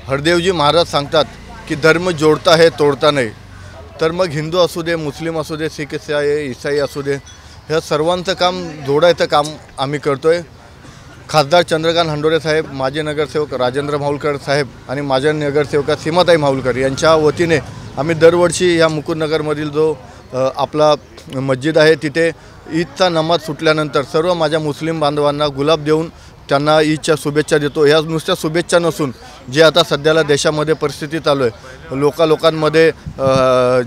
हरदेवजी महाराज सांगतात की धर्म जोडता है तोडता नाही। तर मग हिंदू असू दे, मुस्लिम असू दे, सिख ईसाई असू दे, ह्या सर्वांचं काम जोडायचं काम आम्ही करतोय। खासदार चंद्रकांत हंडोरे साहेब, माजी नगरसेवक राजेंद्र माहुलकर साहेब आणि माझ्या नगरसेवका सीमाताई माहुलकर यांच्या वतीने आम्ही दरवर्षी या मुकुंदनगरमधील जो आपला मस्जिद आहे तिथे ईदचा नमाज सुटल्यानंतर सर्व माझ्या मुस्लिम बांधवांना गुलाब देऊन त्यांना ईदच्या शुभेच्छा देतो। ह्या नुसत्या शुभेच्छा नसून जे आता सध्याला देशामध्ये परिस्थिती चालू आहे, लोकांमध्ये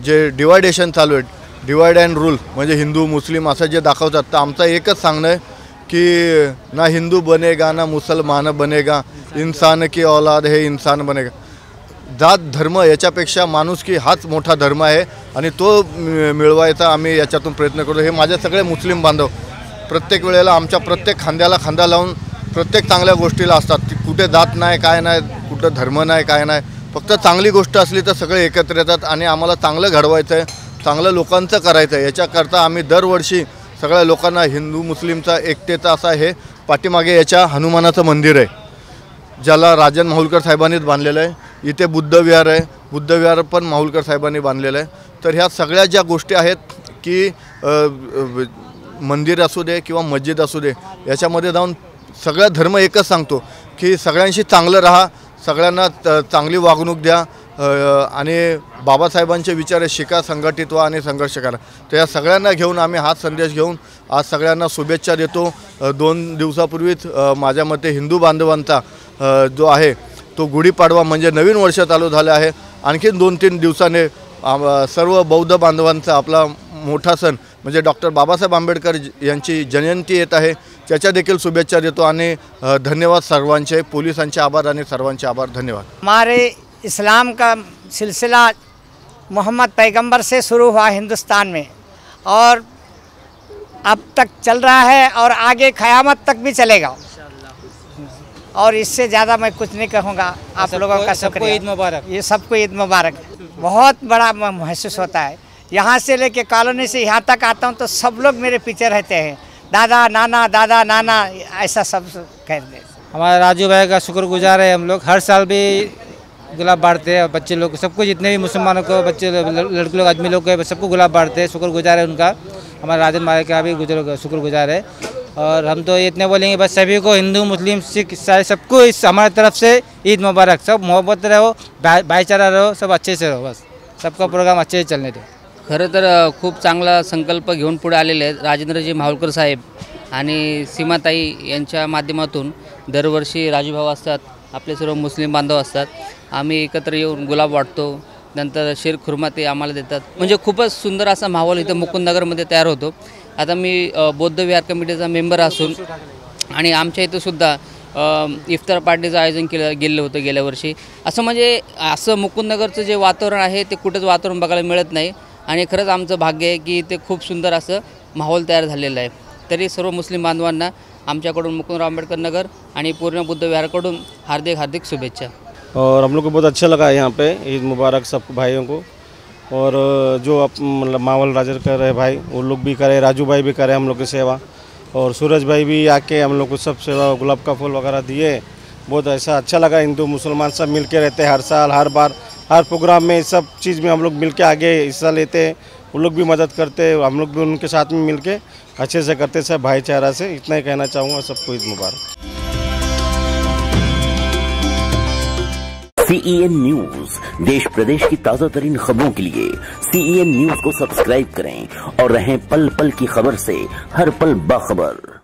जे डिवायडेशन चालू आहे, डिवाइड अँड रूल म्हणजे हिंदू मुस्लिम असं जे दाखवतात, तर आमचं एकच सांगणं आहे कि ना हिंदू बनेगा ना मुसलमान बनेगा, इंसान की औलाद है इंसान बनेगा। जात धर्म याच्यापेक्षा माणुसकी हाच मोठा धर्म आहे आणि तो मिळवायचा आम्ही याच्यातून प्रयत्न करतो। हे माझे सगळे मुस्लिम बांधव प्रत्येक वेळेला आमच्या प्रत्येक खांद्याला खांदा लावून प्रत्येक चांगल्या गोष्टीला असतात। कुठे जात नाही, काय नाही, कुठं धर्म नाही, काय नाही, फक्त चांगली गोष्ट असली तर सगळे एकत्र येतात आणि आम्हाला चांगलं घडवायचं आहे, चांगलं लोकांचं करायचं आहे। याच्याकरता आम्ही दरवर्षी सगळ्या लोकांना हिंदू मुस्लिमचा एकतेचा असा हे पाठीमागे याच्या हनुमानाचं मंदिर आहे ज्याला राजन माहुलकर साहेबांनीच बांधलेलं आहे। इथे बुद्ध विहार आहे, बुद्ध विहार पण माहुलकर साहेबांनी बांधलेलं आहे। तर ह्या सगळ्या ज्या गोष्टी आहेत की मंदिर असू दे किंवा मस्जिद असू दे, याच्यामध्ये जाऊन सगळा धर्म एकच सांगतो की सगळ्यांशी चांगलं राहा, सगळ्यांना चांगली वागणूक द्या आणि बाबासाहेबांचे विचार शिका, संघटित व्हा आणि संघर्ष करा। तर या सगळ्यांना घेऊन आम्ही हाच संदेश घेऊन आज सगळ्यांना शुभेच्छा देतो। 2 दिवसापूर्वीच माझ्या मते हिंदू बांधवांचा जो आहे तो गुढीपाडवा म्हणजे नवीन वर्ष चालू झालं आहे। आणखीन 2-3 दिवसाने सर्व बौद्ध बांधवांचा आपला मोठा सण म्हणजे डॉक्टर बाबासाहेब आंबेडकर यांची जयंती येत आहे, त्याच्या देखील शुभेच्छा देतो आणि धन्यवाद सर्वांचे, पोलिसांचे आभार आणि सर्वांचे आभार, धन्यवाद। हमारे इस्लाम का सिलसिला मोहम्मद पैगंबर से शुरू हुआ हिंदुस्तान में और अब तक चल रहा है और आगे क़यामत तक भी चलेगा और इससे ज़्यादा मैं कुछ नहीं कहूँगा। आप लोगों का शुक्रिया। ईद मुबारक। ये सबको ईद मुबारक। बहुत बड़ा महसूस होता है। यहाँ से लेके कॉलोनी से यहाँ तक आता हूँ तो सब लोग मेरे पीछे रहते हैं, दादा नाना ऐसा सब कहते हैं। हमारे राजू भाई का शुक्रगुजार है हम लोग। हर साल भी गुलाब बांटते हैं, बच्चे लोग सबको, जितने भी मुसलमानों को बच्चे लड़के लोग आदमी लोग को सबको गुलाब बांटते हैं। शुक्रगुजार है उनका। हमारे राजन भाई का भी शुक्रगुजार है। और हम तो इतने बोलेंगे बस सभी को, हिंदू मुस्लिम सिख ईसाई सबको इस हमारी तरफ से ईद मुबारक। सब मोहब्बत रहो, भाईचारा रहो, सब अच्छे से रहो, बस सबका प्रोग्राम अच्छे से चलने दो। खरं तर खूप चांगला संकल्प घेऊन पुढे आलेले आहेत राजेंद्रजी माहुलकर साहेब आणि सीमाताई यांच्या माध्यमातून। दरवर्षी राजूभाऊ असतात, आपले सर्व मुस्लिम बांधव असतात, आम्ही एकत्र येऊन गुलाब वाटतो, नंतर शीर खुर्मा ते आम्हाला देतात। म्हणजे खूपच सुंदर असा माहोल इथं मुकुंदनगरमध्ये तयार होतो। आता मी बौद्ध विहार कमिटीचा मेंबर असून आणि आमच्या इथं सुद्धा इफ्तार पार्टीचं आयोजन गेलं होतं गेल्या वर्षी। असं म्हणजे असं मुकुंदनगरचं जे वातावरण आहे ते कुठंच वातावरण बघायला मिळत नाही आणि खरंच आमचं भाग्य आहे की ते खूप सुंदर असं माहोल तयार झालेलं आहे। तरी सर्व मुस्लिम बांधवांना आमच्याकडून मुकुंदराव आंबेडकर नगर आणि पूर्ण बुद्ध विहारकडून हार्दिक शुभेच्छा। और हम लोग को बहुत अच्छा लगा यहाँ पे। ईद मुबारक सब भाइयों को। और जो आप मतलब मावल राजर कर रहे भाई, वो लोग भी करे, राजू भाई भी करे हम लोग की सेवा, और सूरज भाई भी आके हम लोग को सब सेवा गुलाब का फूल वगैरह दिए। बहुत ऐसा अच्छा लगा। हिंदू मुसलमान सब मिल के रहते हैं हर साल, हर बार, हर प्रोग्राम में, सब चीज़ में हम लोग मिल के आगे हिस्सा लेते हैं। वो लोग भी मदद करते, हम लोग भी उनके साथ में मिल के अच्छे से करते, सब भाईचारा से। इतना ही कहना चाहूँगा। सबको ईद मुबारक। CEN न्यूज, देश प्रदेश की ताजा तरीन खबरों के लिए CEN न्यूज को सब्सक्राइब करें और रहें पल पल की खबर से हर पल बाखबर।